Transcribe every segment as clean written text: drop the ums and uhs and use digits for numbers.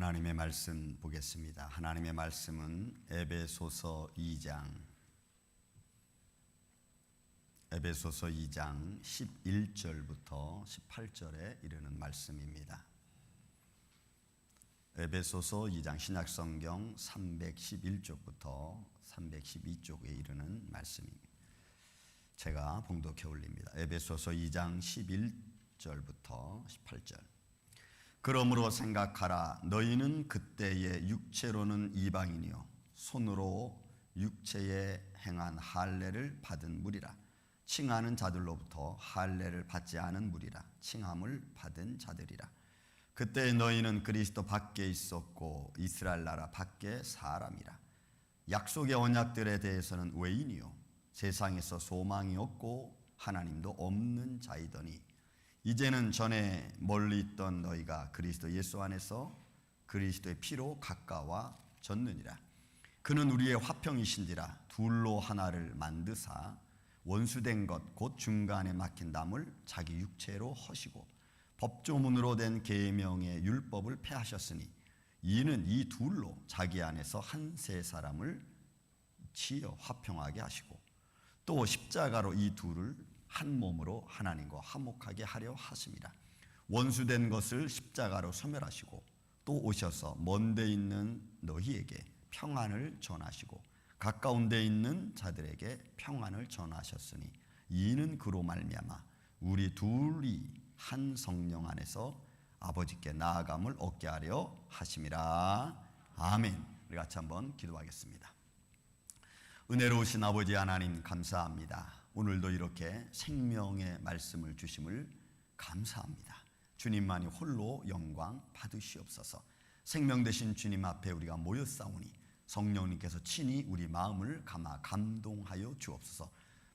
하나님의 말씀 보겠습니다. 하나님의 말씀은 에베소서 2장 11절부터 18절에 이르는 말씀입니다. 에베소서 2장 신약성경 311쪽부터 312쪽에 이르는 말씀입니다. 제가 봉독해 올립니다. 에베소서 2장 11절부터 18절. 그러므로 생각하라. 너희는 그때의 육체로는 이방인이요 손으로 육체에 행한 할례를 받은 무리라. 칭하는 자들로부터 할례를 받지 않은 무리라. 칭함을 받은 자들이라. 그때 너희는 그리스도 밖에 있었고 이스라엘 나라 밖에 사람이라. 약속의 언약들에 대해서는 외인이요 세상에서 소망이 없고 하나님도 없는 자이더니 이제는 전에 멀리 있던 너희가 그리스도 예수 안에서 그리스도의 피로 가까워졌느니라. 그는 우리의 화평이신지라. 둘로 하나를 만드사 원수된 것 곧 중간에 막힌 담을 자기 육체로 허시고 법조문으로 된 계명의 율법을 폐하셨으니 이는 이 둘로 자기 안에서 한 세 사람을 지어 화평하게 하시고 또 십자가로 이 둘을 한 몸으로 하나님과 화목하게 하려 하심이라. 원수된 것을 십자가로 소멸하시고 또 오셔서 먼 데 있는 너희에게 평안을 전하시고 가까운 데 있는 자들에게 평안을 전하셨으니 이는 그로 말미암아 우리 둘이 한 성령 안에서 아버지께 나아감을 얻게 하려 하심이라. 아멘. 우리 같이 한번 기도하겠습니다. 은혜로우신 아버지 하나님 감사합니다. 오늘도 이렇게 생명의 말씀을 주심을 감사합니다. 주님만이 홀로 영광 받으시옵소서. 생명 되신 주님 앞에 우리가 모였사오니 성령님께서 친히 우리 마음을 감아 감동하여 주옵소서.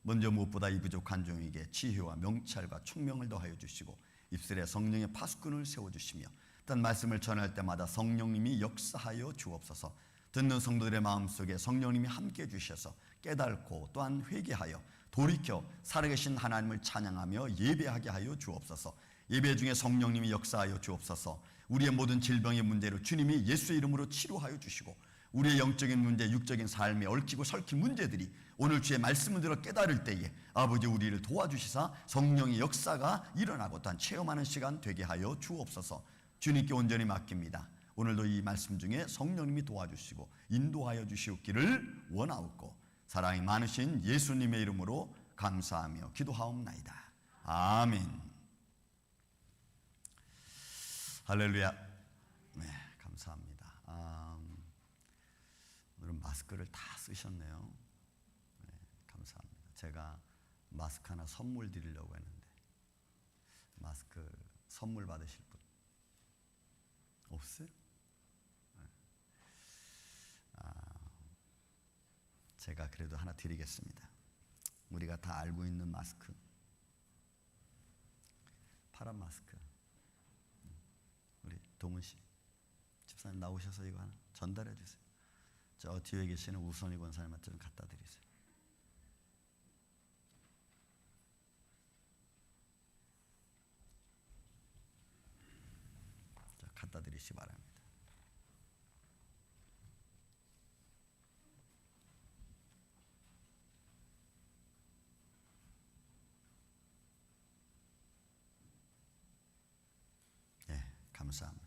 먼저 무엇보다 이 부족한 종에게 지혜와 명찰과 총명을 더하여 주시고 입술에 성령의 파수꾼을 세워주시며 어떤 말씀을 전할 때마다 성령님이 역사하여 주옵소서. 듣는 성도들의 마음속에 성령님이 함께해 주셔서 깨닫고 또한 회개하여 돌이켜 살아계신 하나님을 찬양하며 예배하게 하여 주옵소서. 예배 중에 성령님이 역사하여 주옵소서. 우리의 모든 질병의 문제를 주님이 예수의 이름으로 치료하여 주시고 우리의 영적인 문제, 육적인 삶에 얽히고 설킨 문제들이 오늘 주의 말씀을 들어 깨달을 때에 아버지 우리를 도와주시사 성령의 역사가 일어나고 또한 체험하는 시간 되게 하여 주옵소서. 주님께 온전히 맡깁니다. 오늘도 이 말씀 중에 성령님이 도와주시고 인도하여 주시옵기를 원하옵고 사랑이 많으신 예수님의 이름으로 감사하며 기도하옵나이다. 아멘. 할렐루야. 네, 감사합니다. 오늘은 마스크를 다 쓰셨네요. 네, 감사합니다. 제가 마스크 하나 선물 드리려고 했는데 마스크 선물 받으실 분 없어요? 네. 제가 그래도 하나 드리겠습니다. 우리가 다 알고 있는 마스크, 파란 마스크. 우리 동은 씨, 집사님 나오셔서 이거 하나 전달해 주세요. 저 뒤에 계시는 우선희 권사님한테 좀 갖다 드리세요. 자, 갖다 드리시기 바랍니다. 네, 감사합니다.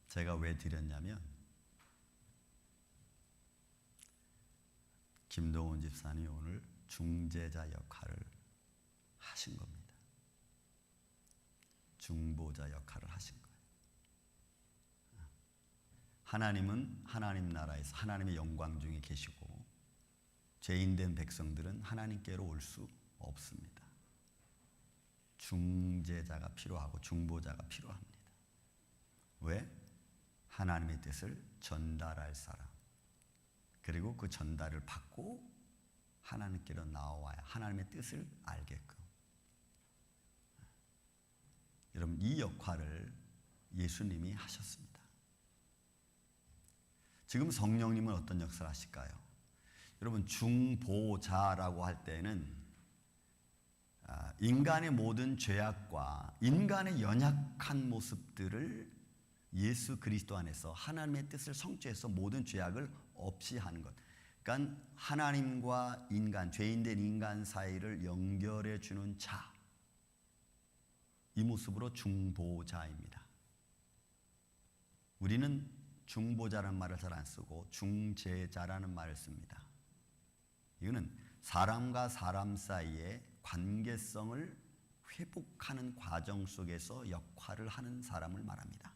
제가 왜 드렸냐면 김동훈 집사님이 오늘 중재자 역할을 하신 겁니다. 중보자 역할을 하신 거예요. 하나님은 하나님 나라에서 하나님의 영광 중에 계시고 죄인된 백성들은 하나님께로 올 수 없습니다. 중재자가 필요하고 중보자가 필요합니다. 왜? 하나님의 뜻을 전달할 사람, 그리고 그 전달을 받고 하나님께로 나와야 하나님의 뜻을 알게끔. 여러분, 이 역할을 예수님이 하셨습니다. 지금 성령님은 어떤 역사를 하실까요? 여러분, 중보자라고 할 때는 인간의 모든 죄악과 인간의 연약한 모습들을 예수 그리스도 안에서 하나님의 뜻을 성취해서 모든 죄악을 없이 하는 것. 그러니까 하나님과 인간, 죄인된 인간 사이를 연결해 주는 자. 이 모습으로 중보자입니다. 우리는 중보자라는 말을 잘 안 쓰고 중재자라는 말을 씁니다. 이거는 사람과 사람 사이의 관계성을 회복하는 과정 속에서 역할을 하는 사람을 말합니다.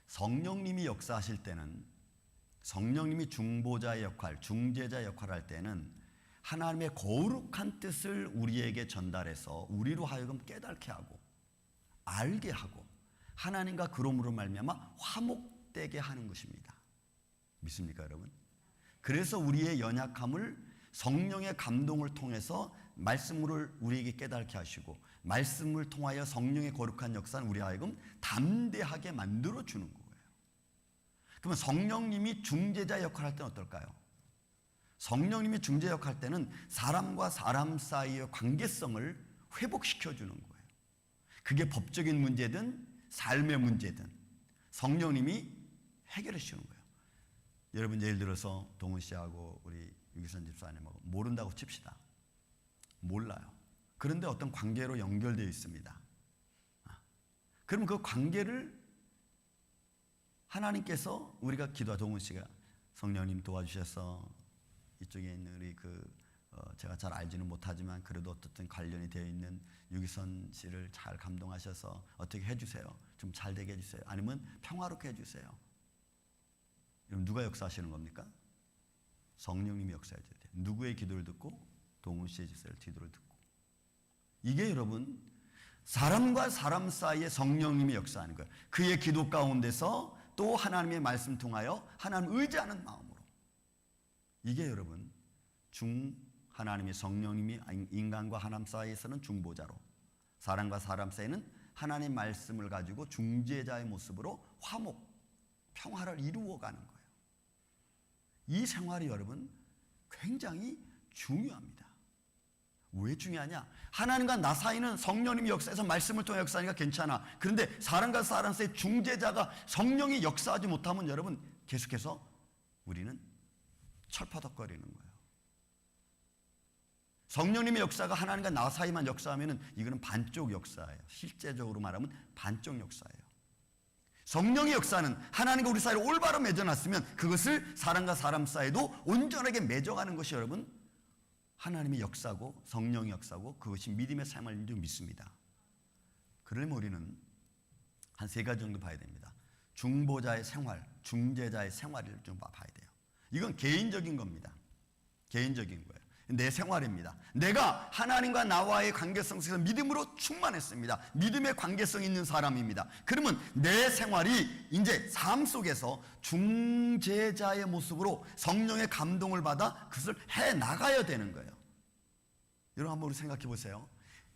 성령님이 역사하실 때는, 성령님이 중보자의 역할, 중재자 역할을 할 때는 하나님의 거룩한 뜻을 우리에게 전달해서 우리로 하여금 깨닫게 하고 알게 하고 하나님과 그럼으로 말미암아 화목되게 하는 것입니다. 믿습니까, 여러분? 그래서 우리의 연약함을 성령의 감동을 통해서 말씀을 우리에게 깨닫게 하시고 말씀을 통하여 성령의 거룩한 역사는 우리 하여금 담대하게 만들어 주는 거예요. 그러면 성령님이 중재자 역할을 할 때는 어떨까요? 성령님이 중재 역할을 할 때는 사람과 사람 사이의 관계성을 회복시켜 주는 거예요. 그게 법적인 문제든 삶의 문제든 성령님이 해결해 주는 거예요. 여러분, 예를 들어서 동훈 씨하고 우리 유기선 집사님하고 모른다고 칩시다. 몰라요. 그런데 어떤 관계로 연결되어 있습니다. 그럼 그 관계를 하나님께서, 우리가 기도하, 동훈 씨가 성령님 도와주셔서 이쪽에 있는 우리 제가 잘 알지는 못하지만 그래도 어떻든 관련이 되어 있는 유기선 씨를 잘 감동하셔서 어떻게 해주세요. 좀 잘 되게 해주세요. 아니면 평화롭게 해주세요. 그럼 누가 역사하시는 겁니까? 성령님이 역사해줘야 돼요. 누구의 기도를 듣고? 동훈 씨의 기도를 듣고. 이게 여러분, 사람과 사람 사이에 성령님이 역사하는 거예요. 그의 기도 가운데서 또 하나님의 말씀 통하여 하나님 의지하는 마음으로. 이게 여러분, 하나님의 성령님이 인간과 하나님 사이에서는 중보자로, 사람과 사람 사이에는 하나님의 말씀을 가지고 중재자의 모습으로 화목, 평화를 이루어가는 거예요. 이 생활이 여러분 굉장히 중요합니다. 왜 중요하냐? 하나님과 나 사이는 성령님이 역사해서 말씀을 통해 역사하니까 괜찮아. 그런데 사람과 사람 사이 중재자가 성령이 역사하지 못하면 여러분 계속해서 우리는 철퍼덕거리는 거예요. 성령님의 역사가 하나님과 나 사이만 역사하면 이거는 반쪽 역사예요. 실제적으로 말하면 반쪽 역사예요. 성령의 역사는 하나님과 우리 사이를 올바로 맺어놨으면 그것을 사람과 사람 사이도 온전하게 맺어가는 것이 여러분 하나님의 역사고 성령의 역사고 그것이 믿음의 삶을 줄 믿습니다. 그러면 우리는 한 세 가지 정도 봐야 됩니다. 중보자의 생활, 중재자의 생활을 좀 봐야 돼요. 이건 개인적인 겁니다. 개인적인 거예요. 내 생활입니다. 내가 하나님과 나와의 관계성 속에서 믿음으로 충만했습니다. 믿음의 관계성 있는 사람입니다. 그러면 내 생활이 이제 삶 속에서 중재자의 모습으로 성령의 감동을 받아 그것을 해나가야 되는 거예요. 여러분 한번 우리 생각해 보세요.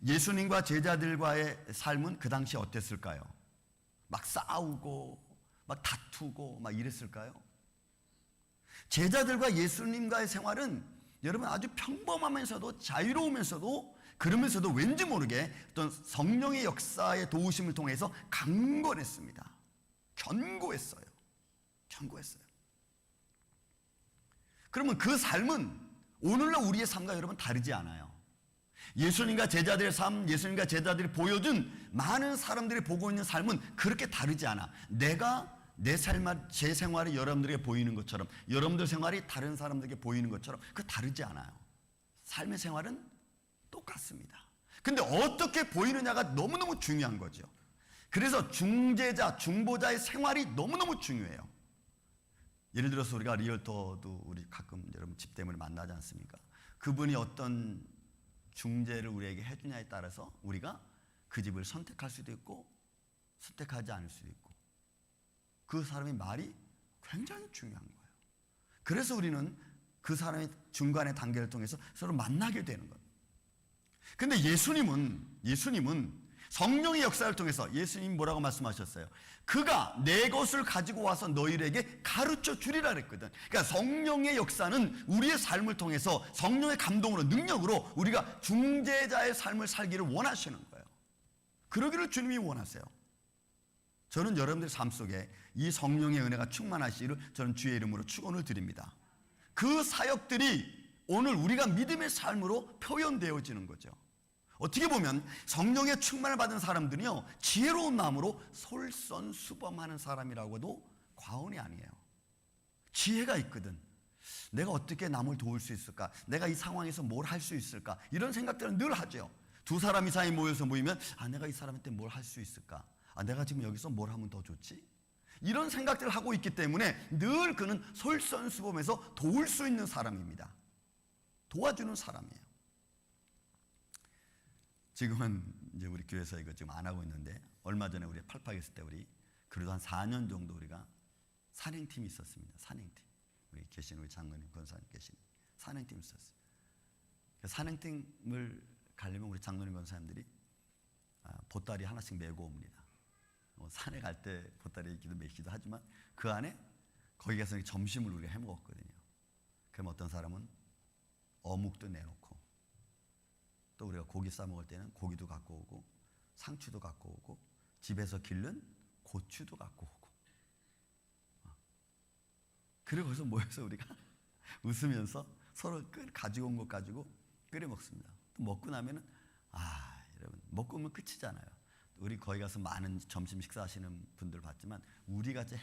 예수님과 제자들과의 삶은 그 당시 어땠을까요? 막 싸우고 막 다투고 막 이랬을까요? 제자들과 예수님과의 생활은 여러분 아주 평범하면서도 자유로우면서도 그러면서도 왠지 모르게 어떤 성령의 역사의 도우심을 통해서 강건했습니다. 견고했어요. 그러면 그 삶은 오늘날 우리의 삶과 여러분 다르지 않아요. 예수님과 제자들의 삶, 예수님과 제자들이 보여준 많은 사람들이 보고 있는 삶은 그렇게 다르지 않아. 내 삶, 제 생활이 여러분들에게 보이는 것처럼 여러분들 생활이 다른 사람들에게 보이는 것처럼 그 다르지 않아요. 삶의 생활은 똑같습니다. 근데 어떻게 보이느냐가 너무너무 중요한 거죠. 그래서 중재자, 중보자의 생활이 너무너무 중요해요. 예를 들어서 우리가 리얼터도 우리 가끔 여러분 집대문을 만나지 않습니까? 그분이 어떤 중재를 우리에게 해주냐에 따라서 우리가 그 집을 선택할 수도 있고 선택하지 않을 수도 있고 그 사람의 말이 굉장히 중요한 거예요. 그래서 우리는 그 사람의 중간의 단계를 통해서 서로 만나게 되는 거예요. 근데 예수님은 성령의 역사를 통해서 예수님이 뭐라고 말씀하셨어요? 그가 내 것을 가지고 와서 너희에게 가르쳐 주리라 그랬거든. 그러니까 성령의 역사는 우리의 삶을 통해서 성령의 감동으로, 능력으로 우리가 중재자의 삶을 살기를 원하시는 거예요. 그러기를 주님이 원하세요. 저는 여러분들 삶 속에 이 성령의 은혜가 충만하시기를 저는 주의 이름으로 축원을 드립니다. 그 사역들이 오늘 우리가 믿음의 삶으로 표현되어지는 거죠. 어떻게 보면 성령의 충만을 받은 사람들은요, 지혜로운 마음으로 솔선수범하는 사람이라고도 과언이 아니에요. 지혜가 있거든. 내가 어떻게 남을 도울 수 있을까? 내가 이 상황에서 뭘 할 수 있을까? 이런 생각들은 늘 하죠. 두 사람 이상이 모여서 모이면 내가 이 사람한테 뭘 할 수 있을까? 내가 지금 여기서 뭘 하면 더 좋지? 이런 생각들을 하고 있기 때문에 늘 그는 솔선수범해서 도울 수 있는 사람입니다. 도와주는 사람이에요. 지금은 이제 우리 교회에서 이거 지금 안 하고 있는데, 얼마 전에 우리 팔팍했을 때 우리 그래도 한 4년 정도 우리가 산행팀이 있었습니다. 산행팀. 우리 계신 우리 장로님, 권사님 계신 산행팀이 있었어요. 산행팀을 가려면 우리 장로님, 권사님들이 보따리 하나씩 메고 옵니다. 산에 갈 때 보따리 있기도 메기도 하지만 그 안에 거기 가서 점심을 우리가 해 먹었거든요. 그럼 어떤 사람은 어묵도 내놓고, 또 우리가 고기 싸 먹을 때는 고기도 갖고 오고, 상추도 갖고 오고, 집에서 기른 고추도 갖고 오고, 그리고 거기서 모여서 우리가 웃으면서 서로 가지고 온 것 가지고 끓여 먹습니다. 또 먹고 나면은 여러분, 먹고 오면 끝이잖아요. 우리 거기 가서 많은 점심 식사하시는 분들 봤지만 우리같이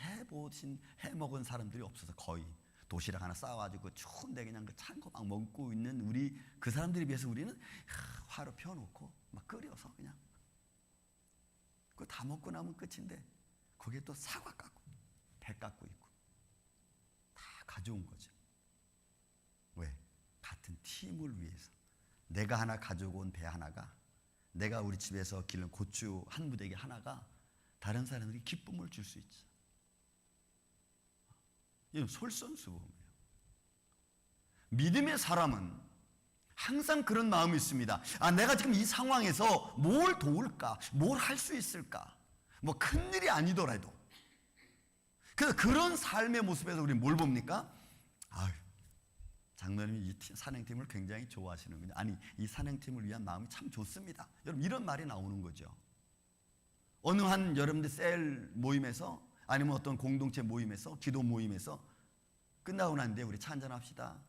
해먹은 사람들이 없어서, 거의 도시락 하나 싸가지고 추운데 그냥 그 찬 거 막 먹고 있는 우리 그 사람들에 비해서 우리는 화로 펴놓고 막 끓여서 그냥 그거 다 먹고 나면 끝인데, 거기에 또 사과 깎고 배 깎고 있고 다 가져온 거죠. 왜? 같은 팀을 위해서. 내가 하나 가지고 온 배 하나가, 내가 우리 집에서 기른 고추 한 무더기 하나가 다른 사람들이 기쁨을 줄 수 있죠. 이건 솔선수범이에요. 믿음의 사람은 항상 그런 마음이 있습니다. 내가 지금 이 상황에서 뭘 도울까? 뭘 할 수 있을까? 뭐 큰일이 아니더라도. 그래서 그런 삶의 모습에서 우리 뭘 봅니까? 장로님이 이 산행팀을 굉장히 좋아하시는군요. 이 산행팀을 위한 마음이 참 좋습니다. 여러분, 이런 말이 나오는 거죠. 어느 한 여러분들 셀 모임에서, 아니면 어떤 공동체 모임에서, 기도 모임에서 끝나고 난데 우리 차 한잔 합시다.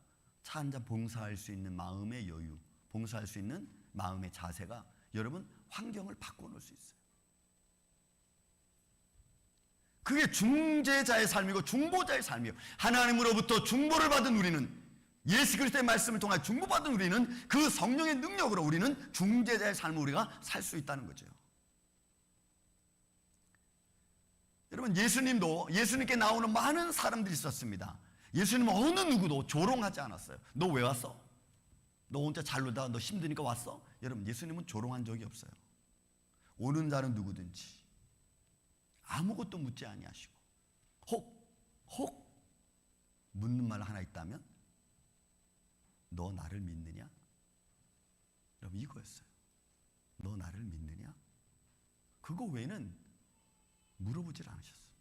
차 한잔 봉사할 수 있는 마음의 여유, 봉사할 수 있는 마음의 자세가 여러분 환경을 바꿔놓을 수 있어요. 그게 중재자의 삶이고 중보자의 삶이에요. 하나님으로부터 중보를 받은 우리는, 예수 그리스도의 말씀을 통해 중보받은 우리는 그 성령의 능력으로 우리는 중재자의 삶을 우리가 살 수 있다는 거죠. 여러분, 예수님도, 예수님께 나오는 많은 사람들이 있었습니다. 예수님은 어느 누구도 조롱하지 않았어요. 너 왜 왔어? 너 혼자 잘 놀다가 너 힘드니까 왔어? 여러분, 예수님은 조롱한 적이 없어요. 오는 자는 누구든지 아무것도 묻지 아니하시고, 혹 묻는 말 하나 있다면, 너 나를 믿느냐? 여러분, 이거였어요. 너 나를 믿느냐? 그거 외에는 물어보질 않으셨어요.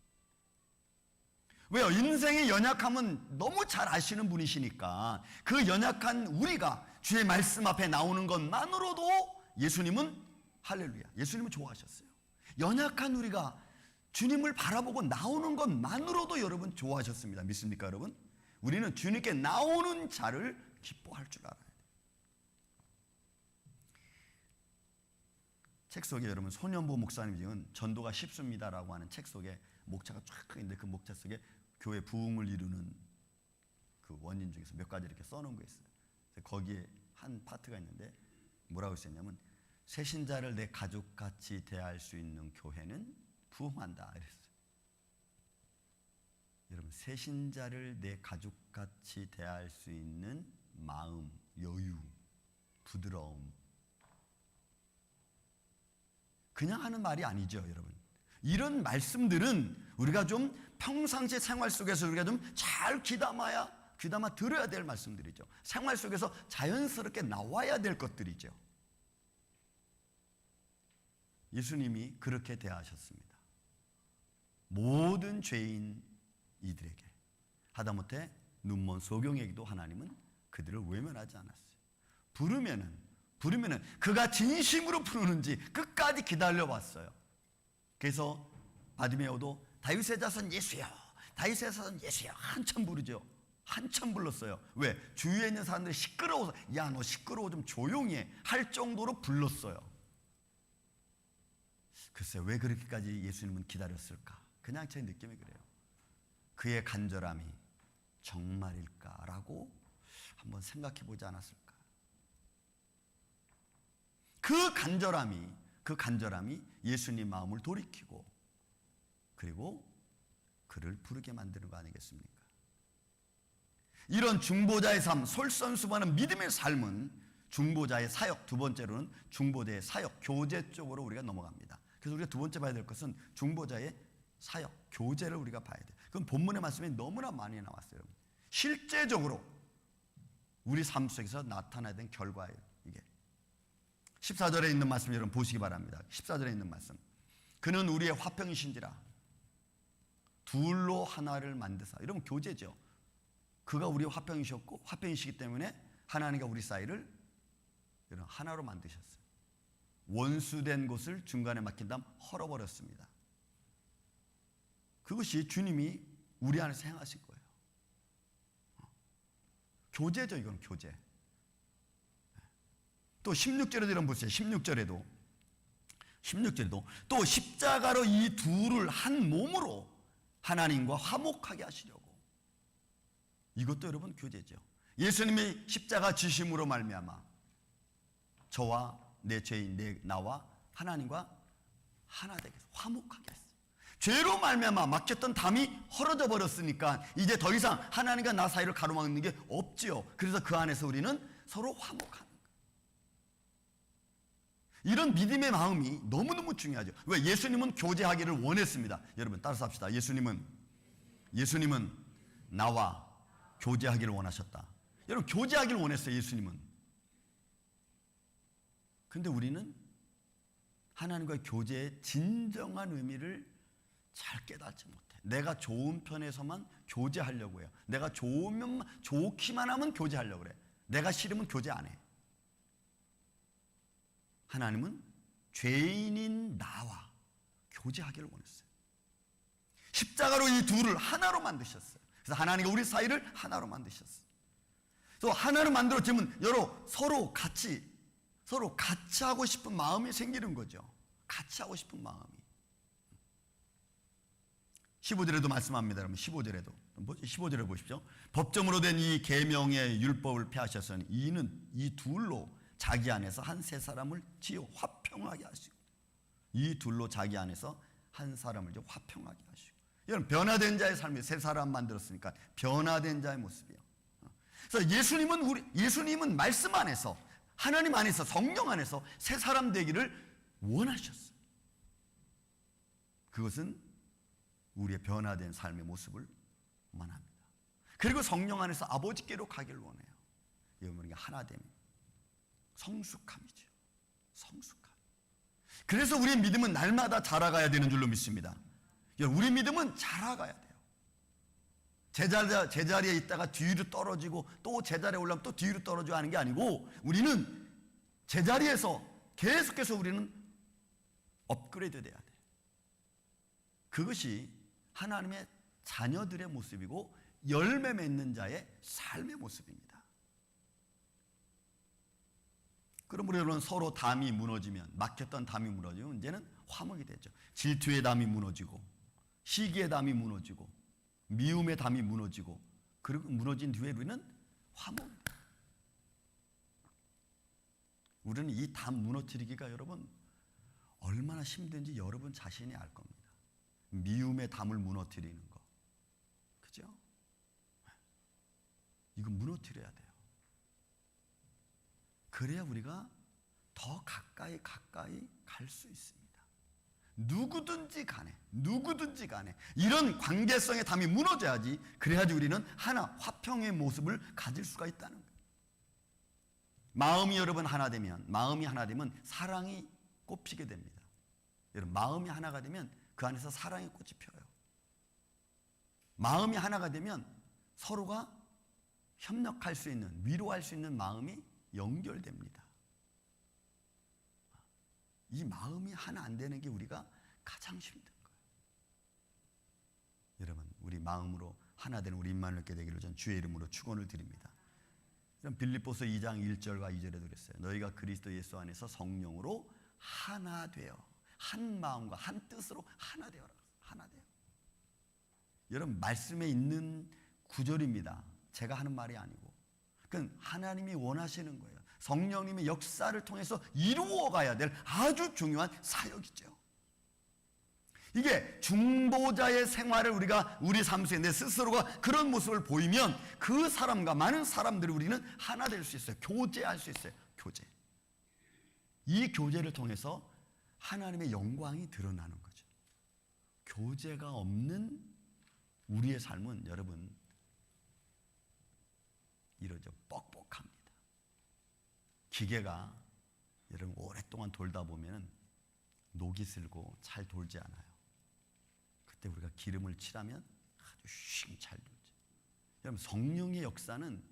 왜요? 인생의 연약함은 너무 잘 아시는 분이시니까 그 연약한 우리가 주의 말씀 앞에 나오는 것만으로도 예수님은, 할렐루야, 예수님은 좋아하셨어요. 연약한 우리가 주님을 바라보고 나오는 것만으로도 여러분 좋아하셨습니다. 믿습니까, 여러분? 우리는 주님께 나오는 자를 기뻐할 줄 알아야 돼요. 책 속에 여러분 손연보 목사님 지은 전도가 쉽습니다라고 하는 책 속에 목차가 쫙 있는데, 그 목차 속에 교회 부흥을 이루는 그 원인 중에서 몇 가지 이렇게 써놓은 거 있어요. 거기에 한 파트가 있는데 뭐라고 썼냐면, 새신자를 내 가족같이 대할 수 있는 교회는 부흥한다 이랬어요. 여러분, 새신자를 내 가족같이 대할 수 있는 마음, 여유, 부드러움, 그냥 하는 말이 아니죠, 여러분. 이런 말씀들은 우리가 좀 평상시 생활 속에서 우리가 좀 잘 귀담아 들어야 될 말씀들이죠. 생활 속에서 자연스럽게 나와야 될 것들이죠. 예수님이 그렇게 대하셨습니다. 모든 죄인 이들에게, 하다못해 눈먼 소경에게도 하나님은 그들을 외면하지 않았어요. 부르면은 그가 진심으로 부르는지 끝까지 기다려봤어요. 그래서 바디메오도 다윗의 자손 예수여, 다윗의 자손 예수여 한참 부르죠. 한참 불렀어요. 왜? 주위에 있는 사람들이 시끄러워서, 야 너 시끄러워 좀 조용히 해 할 정도로 불렀어요. 글쎄 왜 그렇게까지 예수님은 기다렸을까? 그냥 제 느낌이 그래요. 그의 간절함이 정말일까라고 한번 생각해 보지 않았을까? 그 간절함이 예수님 마음을 돌이키고 그리고 그를 부르게 만드는 거 아니겠습니까? 이런 중보자의 삶, 솔선수범하는 믿음의 삶은 중보자의 사역, 두 번째로는 중보자의 사역, 교제 쪽으로 우리가 넘어갑니다. 그래서 우리가 두 번째 봐야 될 것은 중보자의 사역, 교제를 우리가 봐야 돼요. 그건 본문의 말씀이 너무나 많이 나왔어요. 실제적으로 우리 삶 속에서 나타나야 되는 결과예요. 이게 14절에 있는 말씀 여러분 보시기 바랍니다. 14절에 있는 말씀. 그는 우리의 화평이신지라 둘로 하나를 만드사. 이러면 교제죠. 그가 우리의 화평이셨고 화평이시기 때문에 하나님과 우리 사이를 하나로 만드셨어요. 원수된 곳을 중간에 막힌 다음 헐어버렸습니다. 그것이 주님이 우리 안에서 행하신 거예요. 교제죠. 이건 교제. 또 16절에도 여러분 보세요. 16절에도 또 십자가로 이 둘을 한 몸으로 하나님과 화목하게 하시려고. 이것도 여러분 교제죠. 예수님이 십자가 지심으로 말미암아 저와 내 죄인 나와 하나님과 하나 되게 해서 화목하게 했어요. 죄로 말미암아 막혔던 담이 헐어져 버렸으니까 이제 더 이상 하나님과 나 사이를 가로막는 게 없지요. 그래서 그 안에서 우리는 서로 화목하는 거예요. 이런 믿음의 마음이 너무너무 중요하죠. 왜? 예수님은 교제하기를 원했습니다. 여러분 따라서 합시다. 예수님은 나와 교제하기를 원하셨다. 여러분 교제하기를 원했어요. 예수님은. 근데 우리는 하나님과의 교제의 진정한 의미를 잘 깨닫지 못해. 내가 좋은 편에서만 교제하려고 해요. 내가 좋기만 하면 교제하려고 그래. 내가 싫으면 교제 안 해. 하나님은 죄인인 나와 교제하기를 원했어요. 십자가로 이 둘을 하나로 만드셨어요. 그래서 하나님과 우리 사이를 하나로 만드셨어요. 또 하나로 만들어지면 서로 같이 하고 싶은 마음이 생기는 거죠. 같이 하고 싶은 마음이. 15절에도 말씀합니다. 여러분 15절에 보십시오. 법정으로 된 이 계명의 율법을 폐하셨으니 이는 이 둘로 자기 안에서 한 세 사람을 지어 화평하게 하시고, 이 둘로 자기 안에서 한 사람을 지어 화평하게 하시고. 이건 변화된 자의 삶이 세 사람 만들었으니까 변화된 자의 모습이에요. 그래서 예수님은 말씀 안에서, 하나님 안에서, 성령 안에서 새 사람 되기를 원하셨어요. 그것은 우리의 변화된 삶의 모습을 말합니다. 그리고 성령 안에서 아버지께로 가기를 원해요. 이건 우리가 하나됨, 성숙함이죠. 성숙함. 그래서 우리의 믿음은 날마다 자라가야 되는 줄로 믿습니다. 우리 믿음은 자라가야 돼요. 제자리에 있다가 뒤로 떨어지고 또 제자리에 올라오면 또 뒤로 떨어지고 하는 게 아니고, 우리는 제자리에서 계속해서 우리는 업그레이드 돼야 돼요. 그것이 하나님의 자녀들의 모습이고 열매 맺는 자의 삶의 모습입니다. 그러므로 여러분 서로 담이 무너지면, 막혔던 담이 무너지면 이제는 화목이 되죠. 질투의 담이 무너지고, 시기의 담이 무너지고, 미움의 담이 무너지고, 그리고 무너진 뒤에 우리는 화목입니다. 우리는 이 담 무너뜨리기가 여러분 얼마나 힘든지 여러분 자신이 알 겁니다. 미움의 담을 무너뜨리는 거, 그죠? 이거 무너뜨려야 돼요. 그래야 우리가 더 가까이 갈 수 있습니다. 누구든지 간에 이런 관계성의 담이 무너져야지, 그래야지 우리는 하나, 화평의 모습을 가질 수가 있다는 거예요. 마음이 하나 되면 사랑이 꽃피게 됩니다. 여러분, 마음이 하나가 되면 그 안에서 사랑의 꽃이 펴요. 마음이 하나가 되면 서로가 협력할 수 있는, 위로할 수 있는 마음이 연결됩니다. 이 마음이 하나 안 되는 게 우리가 가장 힘든 거예요. 여러분, 우리 마음으로 하나 되는 우리 임마누엘께 되기를 전 주의 이름으로 축원을 드립니다. 빌립보서 2장 1절과 2절에도 그랬어요. 너희가 그리스도 예수 안에서 성령으로 하나 되어 한 마음과 한 뜻으로 하나 되어라. 하나 되어. 여러분, 말씀에 있는 구절입니다. 제가 하는 말이 아니고. 그건 하나님이 원하시는 거예요. 성령님의 역사를 통해서 이루어가야 될 아주 중요한 사역이죠. 이게 중보자의 생활을 우리 삶 속에 내 스스로가 그런 모습을 보이면 그 사람과 많은 사람들이 우리는 하나 될 수 있어요. 교제할 수 있어요. 교제. 이 교제를 통해서 하나님의 영광이 드러나는 거죠. 교제가 없는 우리의 삶은 여러분 이러죠. 뻑뻑합니다. 기계가 여러분 오랫동안 돌다 보면 녹이 슬고 잘 돌지 않아요. 그때 우리가 기름을 칠하면 아주 쉥 잘 돌죠. 여러분, 성령의 역사는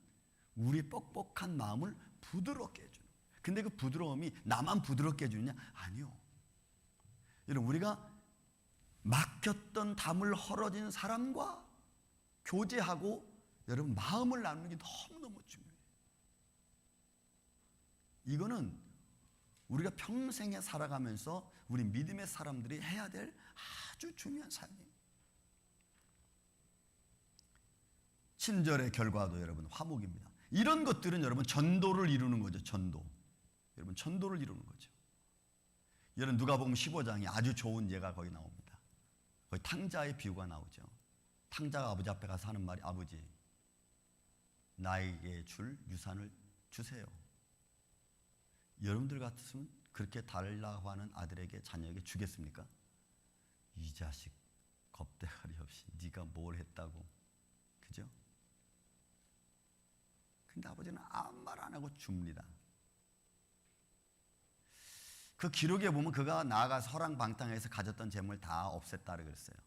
우리 뻑뻑한 마음을 부드럽게 해주는 거예요. 근데 그 부드러움이 나만 부드럽게 해주느냐? 아니요. 여러분, 우리가 막혔던 담을 헐어진 사람과 교제하고 여러분 마음을 나누는 게 너무너무 중요해요. 이거는 우리가 평생에 살아가면서 우리 믿음의 사람들이 해야 될 아주 중요한 사역입니다. 친절의 결과도 여러분 화목입니다. 이런 것들은 여러분 전도를 이루는 거죠. 전도. 여러분 전도를 이루는 거죠. 여러분 누가복음 15장에 아주 좋은 예가 거기 나옵니다. 거기 탕자의 비유가 나오죠. 탕자가 아버지 앞에 가서 하는 말이 아버지 나에게 줄 유산을 주세요. 여러분들 같으면 그렇게 달라고 하는 아들에게 자녀에게 주겠습니까? 이 자식 겁대가리 없이 네가 뭘 했다고. 그죠? 근데 아버지는 아무 말 안 하고 줍니다. 그 기록에 보면 그가 나아가서 허랑방탕해서 가졌던 재물 다 없앴다고 그랬어요.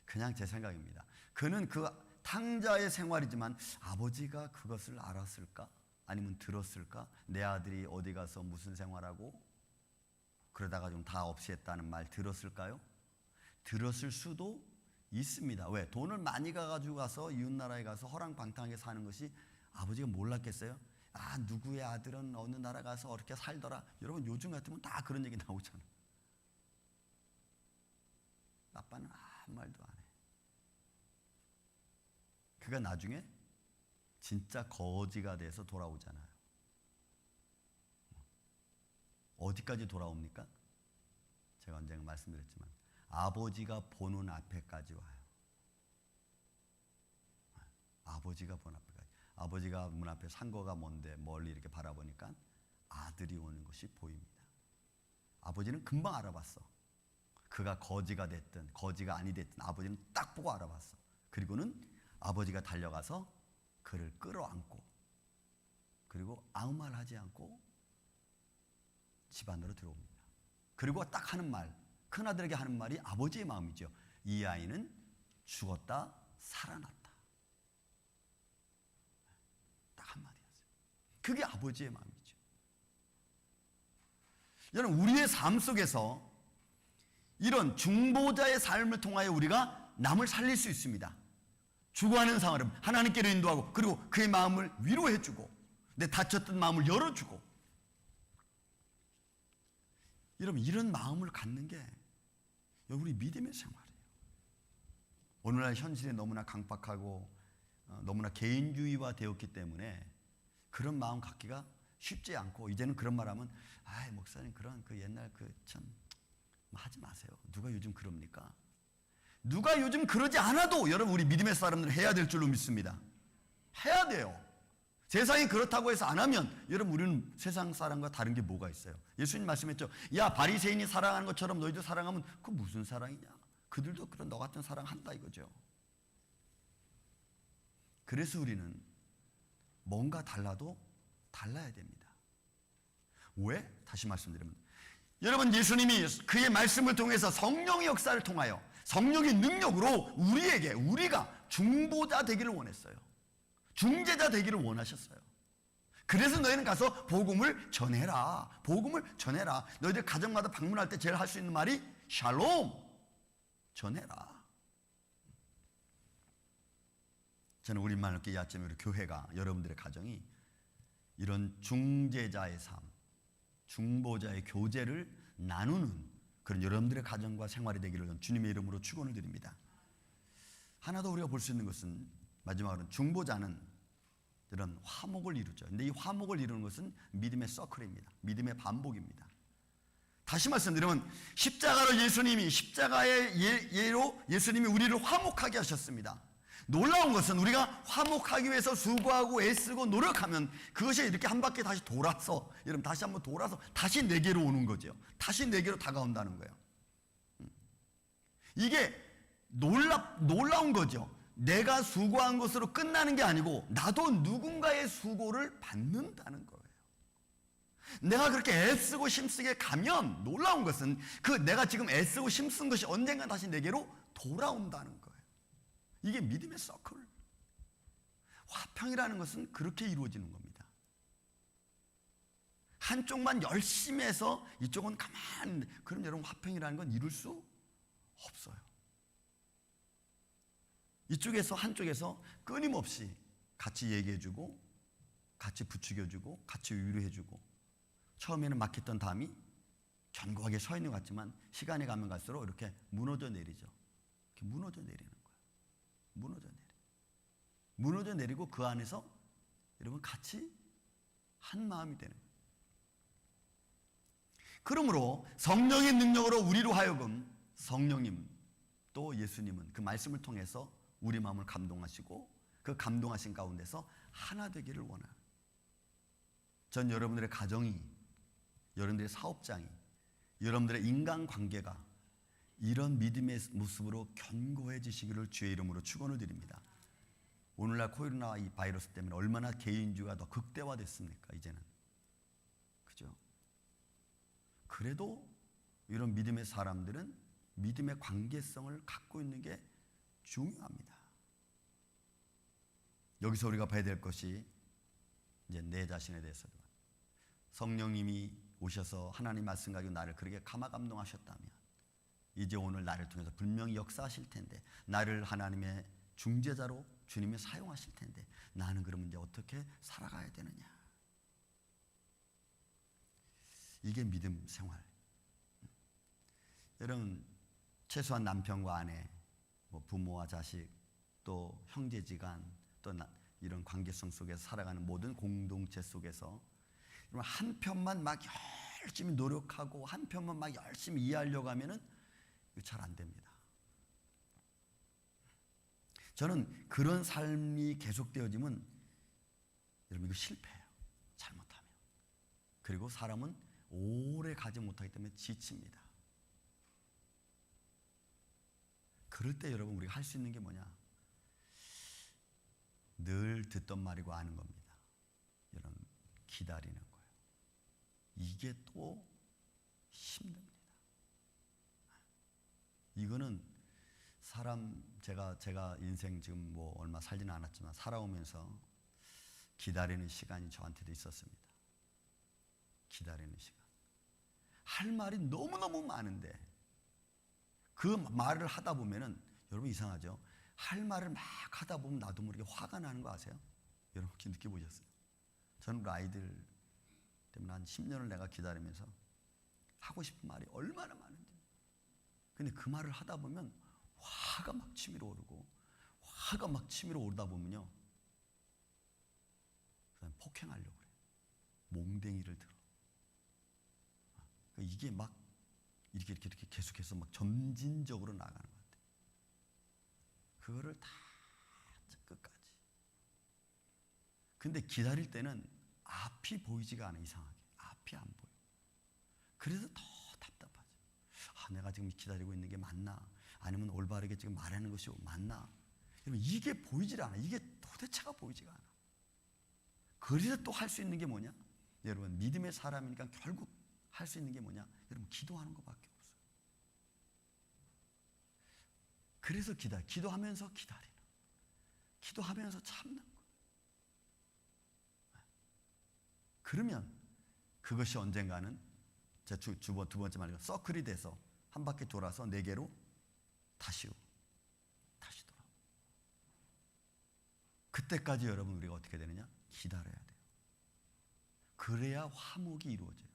그냥 제 생각입니다. 그는 그 탕자의 생활이지만 아버지가 그것을 알았을까? 아니면 들었을까? 내 아들이 어디 가서 무슨 생활하고 그러다가 좀 다 없애했다는 말 들었을까요? 들었을 수도 있습니다. 왜? 돈을 많이 가지고 가서 이웃나라에 가서 허랑방탕하게 사는 것이 아버지가 몰랐겠어요? 아, 누구의 아들은 어느 나라 가서 어떻게 살더라. 여러분 요즘 같으면 다 그런 얘기 나오잖아요. 아빠는 아무 말도 안 해. 그가 나중에 진짜 거지가 돼서 돌아오잖아요. 어디까지 돌아옵니까? 제가 언젠가 말씀드렸지만 아버지가 보는 앞에까지 와요. 아버지가 보는 앞에까지. 아버지가 문 앞에 상거가 뭔데 멀리 이렇게 바라보니까 아들이 오는 것이 보입니다. 아버지는 금방 알아봤어. 그가 거지가 됐든 거지가 아니 됐든 아버지는 딱 보고 알아봤어. 그리고는 아버지가 달려가서 그를 끌어안고 그리고 아무 말 하지 않고 집 안으로 들어옵니다. 그리고 딱 하는 말, 큰아들에게 하는 말이 아버지의 마음이죠. 이 아이는 죽었다 살아났다. 딱 한마디 하세요. 그게 아버지의 마음이죠. 여러분 우리의 삶 속에서 이런 중보자의 삶을 통하여 우리가 남을 살릴 수 있습니다. 죽어가는 상황을 하나님께로 인도하고 그리고 그의 마음을 위로해주고 내 다쳤던 마음을 열어주고 여러분 이런 마음을 갖는 게 우리 믿음의 생활이에요. 오늘날 현실이 너무나 강박하고 너무나 개인주의화 되었기 때문에 그런 마음 갖기가 쉽지 않고 이제는 그런 말하면 아 목사님 그런 그 옛날 그 참 하지 마세요. 누가 요즘 그럽니까? 누가 요즘 그러지 않아도 여러분 우리 믿음의 사람들은 해야 될 줄로 믿습니다. 해야 돼요. 세상이 그렇다고 해서 안 하면 여러분 우리는 세상 사람과 다른 게 뭐가 있어요? 예수님 말씀했죠. 야 바리새인이 사랑하는 것처럼 너희도 사랑하면 그 무슨 사랑이냐? 그들도 그런 너 같은 사랑한다 이거죠. 그래서 우리는 뭔가 달라도 달라야 됩니다. 왜? 다시 말씀드리면 여러분, 예수님이 그의 말씀을 통해서 성령의 역사를 통하여 성령의 능력으로 우리가 중보자 되기를 원했어요. 중재자 되기를 원하셨어요. 그래서 너희는 가서 복음을 전해라. 복음을 전해라. 너희들 가정마다 방문할 때 제일 할 수 있는 말이 샬롬, 전해라. 저는 우리 만국교회 아침에 우리 교회가, 여러분들의 가정이 이런 중재자의 삶, 중보자의 교제를 나누는 그런 여러분들의 가정과 생활이 되기를 주님의 이름으로 축원을 드립니다. 하나 더 우리가 볼 수 있는 것은, 마지막으로 중보자는 이런 화목을 이루죠. 근데 이 화목을 이루는 것은 믿음의 서클입니다. 믿음의 반복입니다. 다시 말씀드리면, 십자가의 예로 예수님이 우리를 화목하게 하셨습니다. 놀라운 것은 우리가 화목하기 위해서 수고하고 애쓰고 노력하면 그것이 이렇게 한 바퀴 다시 돌아서, 여러분, 다시 한번 돌아서 다시 내게로 오는 거죠. 다시 내게로 다가온다는 거예요. 이게 놀라운 거죠. 내가 수고한 것으로 끝나는 게 아니고 나도 누군가의 수고를 받는다는 거예요. 내가 그렇게 애쓰고 힘쓰게 가면 놀라운 것은 그 내가 지금 애쓰고 힘쓴 것이 언젠가 다시 내게로 돌아온다는 거예요. 이게 믿음의 서클. 화평이라는 것은 그렇게 이루어지는 겁니다. 한쪽만 열심히 해서 이쪽은 가만히, 그럼 여러분, 화평이라는 건 이룰 수 없어요. 이쪽에서, 한쪽에서 끊임없이 같이 얘기해주고, 같이 부추겨주고, 같이 위로해주고, 처음에는 막혔던 담이 견고하게 서 있는 것 같지만 시간이 가면 갈수록 이렇게 무너져 내리죠. 이렇게 무너져 내리는 거예요. 무너져 내리고 그 안에서 여러분 같이 한 마음이 되는 거예요. 그러므로 성령의 능력으로 우리로 하여금, 성령님 또 예수님은 그 말씀을 통해서 우리 마음을 감동하시고 그 감동하신 가운데서 하나 되기를 원하는, 전 여러분들의 가정이, 여러분들의 사업장이, 여러분들의 인간관계가 이런 믿음의 모습으로 견고해지시기를 주의 이름으로 축원을 드립니다. 오늘날 코로나 이 바이러스 때문에 얼마나 개인주의가 더 극대화됐습니까? 이제는, 그죠? 그래도 이런 믿음의 사람들은 믿음의 관계성을 갖고 있는 게 중요합니다. 여기서 우리가 봐야 될 것이, 이제 내 자신에 대해서도, 성령님이 오셔서 하나님 말씀 가지고 나를 그렇게 감화감동하셨다면 이제 오늘 나를 통해서 분명히 역사하실 텐데, 나를 하나님의 중재자로 주님이 사용하실 텐데, 나는 그러면 이제 어떻게 살아가야 되느냐? 이게 믿음 생활. 여러분, 최소한 남편과 아내, 부모와 자식, 또 형제지간, 또 이런 관계성 속에서 살아가는 모든 공동체 속에서 한편만 막 열심히 노력하고 한편만 막 열심히 이해하려고 하면은 이거 잘 안 됩니다. 저는 그런 삶이 계속되어지면 여러분 이거 실패해요. 잘못하면. 그리고 사람은 오래 가지 못하기 때문에 지칩니다. 그럴 때 여러분 우리가 할 수 있는 게 뭐냐? 늘 듣던 말이고 아는 겁니다. 여러분, 기다리는 거예요. 이게 또 힘듭니다. 이거는 제가 인생 지금 얼마 살지는 않았지만 살아오면서 기다리는 시간이 저한테도 있었습니다. 기다리는 시간. 할 말이 너무너무 많은데 그 말을 하다 보면은, 여러분 이상하죠? 할 말을 막 하다 보면 나도 모르게 화가 나는 거 아세요? 여러분 혹시 느껴보셨어요? 저는 우리 아이들 때문에 한 10년을 내가 기다리면서 하고 싶은 말이 얼마나 많은지. 근데 그 말을 하다 보면 화가 막 치밀어 오르고, 화가 막 치밀어 오르다 보면요, 그다음에 폭행하려고 그래요. 몽댕이를 들어. 그러니까 이게 막 이렇게 계속해서 막 점진적으로 나가는 것 같아요. 그거를 다 끝까지. 근데 기다릴 때는 앞이 보이지가 않아. 이상하게 앞이 안 보여. 그래서 더 답답하죠. 내가 지금 기다리고 있는 게 맞나? 아니면 올바르게 지금 말하는 것이 맞나? 여러분, 이게 보이질 않아. 이게 도대체가 보이지가 않아. 그래서 또 할 수 있는 게 뭐냐? 여러분, 믿음의 사람이니까 결국 할 수 있는 게 뭐냐? 여러분, 기도하는 것밖에 없어요. 그래서 기도하면서 기다리는, 기도하면서 참는 거. 그러면 그것이 언젠가는 제 두 번째 말이죠. 서클이 돼서 한 바퀴 돌아서 네 개로 다시 돌아. 그때까지 여러분 우리가 어떻게 되느냐? 기다려야 돼요. 그래야 화목이 이루어져요.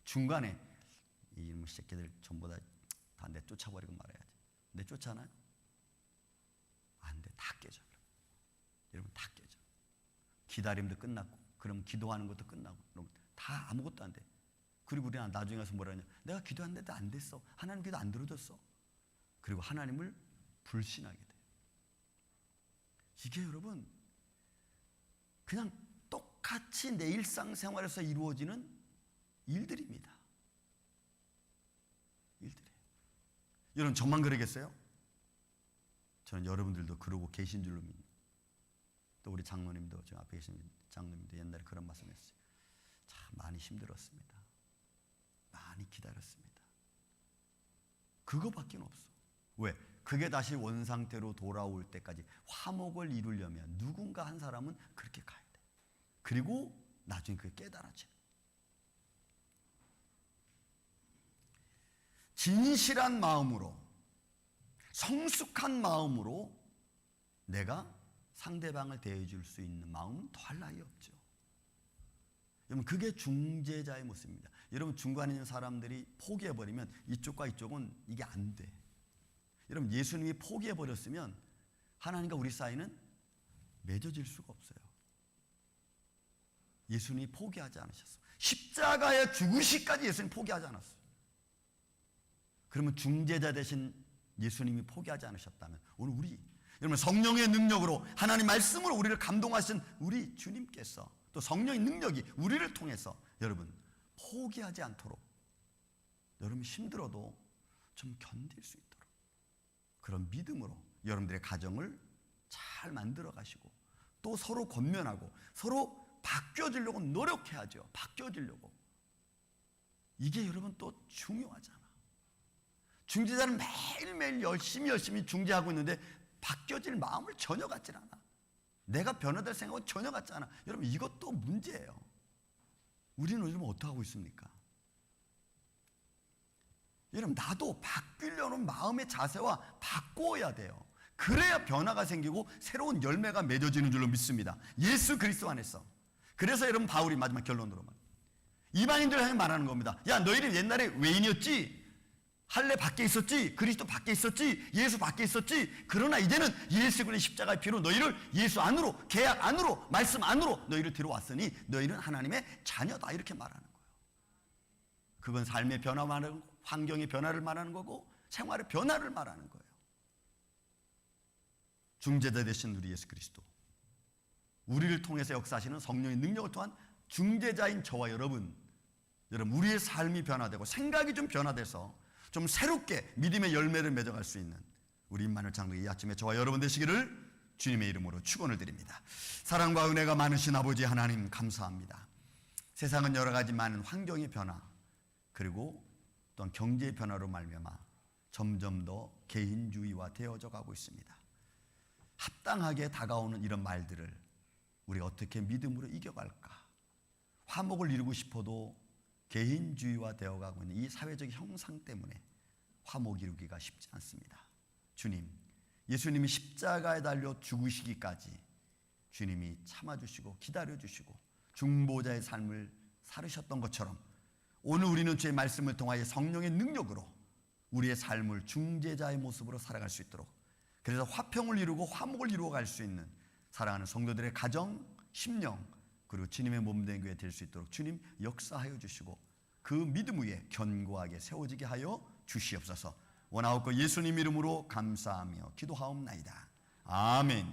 중간에 이놈의 새끼들 전부 다 내 쫓아버리고 말아야지. 내 쫓아나요? 안 돼. 다 깨져. 여러분 다 깨져. 기다림도 끝났고, 그럼 기도하는 것도 끝나고, 그럼 다 아무것도 안 돼. 그리고 우리는 나중에 가서 뭐라 하냐? 내가 기도했는데 안 됐어. 하나님 기도 안 들어줬어. 그리고 하나님을 불신하게 돼. 이게 여러분 그냥 똑같이 내 일상생활에서 이루어지는 일들입니다. 일들이에요. 여러분 저만 그러겠어요? 저는 여러분들도 그러고 계신 줄로 믿습니다. 또 우리 장로님도, 저 앞에 계신 장로님도 옛날에 그런 말씀했어요. 참 많이 힘들었습니다. 많이 기다렸습니다. 그거밖에 없어. 왜? 그게 다시 원상태로 돌아올 때까지 화목을 이루려면 누군가 한 사람은 그렇게 가야 돼. 그리고 나중에 그게 깨달아져. 진실한 마음으로, 성숙한 마음으로 내가 상대방을 대해줄 수 있는 마음은 더할 나위 없죠. 여러분 그게 중재자의 모습입니다. 여러분 중간에 있는 사람들이 포기해버리면 이쪽과 이쪽은 이게 안 돼. 여러분 예수님이 포기해버렸으면 하나님과 우리 사이는 맺어질 수가 없어요. 예수님이 포기하지 않으셨어요. 십자가에 죽으시까지 예수님 포기하지 않았어요. 그러면 중재자 대신 예수님이 포기하지 않으셨다면 오늘 우리, 여러분 성령의 능력으로 하나님 말씀으로 우리를 감동하신 우리 주님께서, 또 성령의 능력이 우리를 통해서 여러분 포기하지 않도록, 여러분 힘들어도 좀 견딜 수 있도록 그런 믿음으로 여러분들의 가정을 잘 만들어 가시고, 또 서로 권면하고 서로 바뀌어지려고 노력해야죠. 바뀌어지려고. 이게 여러분 또 중요하잖아. 중재자는 매일매일 열심히 중재하고 있는데 바뀌어질 마음을 전혀 갖질 않아. 내가 변화될 생각은 전혀 갖지 않아. 여러분 이것도 문제예요. 우리는 요즘 어떻게 하고 있습니까? 여러분 나도 바뀌려는 마음의 자세와 바꿔야 돼요. 그래야 변화가 생기고 새로운 열매가 맺어지는 줄로 믿습니다. 예수 그리스도 안에서. 그래서 여러분 바울이 마지막 결론으로 이방인들 향해 말하는 겁니다. 야 너희는 옛날에 외인이었지, 할례 밖에 있었지, 그리스도 밖에 있었지, 예수 밖에 있었지. 그러나 이제는 예수 그리스도의 십자가의 피로 너희를 예수 안으로, 계약 안으로, 말씀 안으로 너희를 들어왔으니 너희는 하나님의 자녀다. 이렇게 말하는 거예요. 그건 삶의 변화 말하는 거고, 환경의 변화를 말하는 거고, 생활의 변화를 말하는 거예요. 중재자 되신 우리 예수 그리스도, 우리를 통해서 역사하시는 성령의 능력을 통한 중재자인 저와 여러분, 우리의 삶이 변화되고 생각이 좀 변화돼서 좀 새롭게 믿음의 열매를 맺어갈 수 있는 우리 임마누엘 장로의 이 아침에 저와 여러분 되시기를 주님의 이름으로 축원을 드립니다. 사랑과 은혜가 많으신 아버지 하나님 감사합니다. 세상은 여러 가지 많은 환경의 변화, 그리고 또한 경제의 변화로 말미암아 점점 더 개인주의화 되어져 가고 있습니다. 합당하게 다가오는 이런 말들을 우리가 어떻게 믿음으로 이겨갈까? 화목을 이루고 싶어도 개인주의화 되어가고 있는 이 사회적 형상 때문에 화목 이루기가 쉽지 않습니다. 주님, 예수님이 십자가에 달려 죽으시기까지 주님이 참아주시고 기다려주시고 중보자의 삶을 살으셨던 것처럼 오늘 우리는 주의 말씀을 통하여 성령의 능력으로 우리의 삶을 중재자의 모습으로 살아갈 수 있도록, 그래서 화평을 이루고 화목을 이루어갈 수 있는 사랑하는 성도들의 가정, 심령, 그리고 주님의 몸된 교회 될 수 있도록 주님 역사하여 주시고 그 믿음 위에 견고하게 세워지게 하여 주시옵소서. 원하옵고 예수님 이름으로 감사하며 기도하옵나이다. 아멘.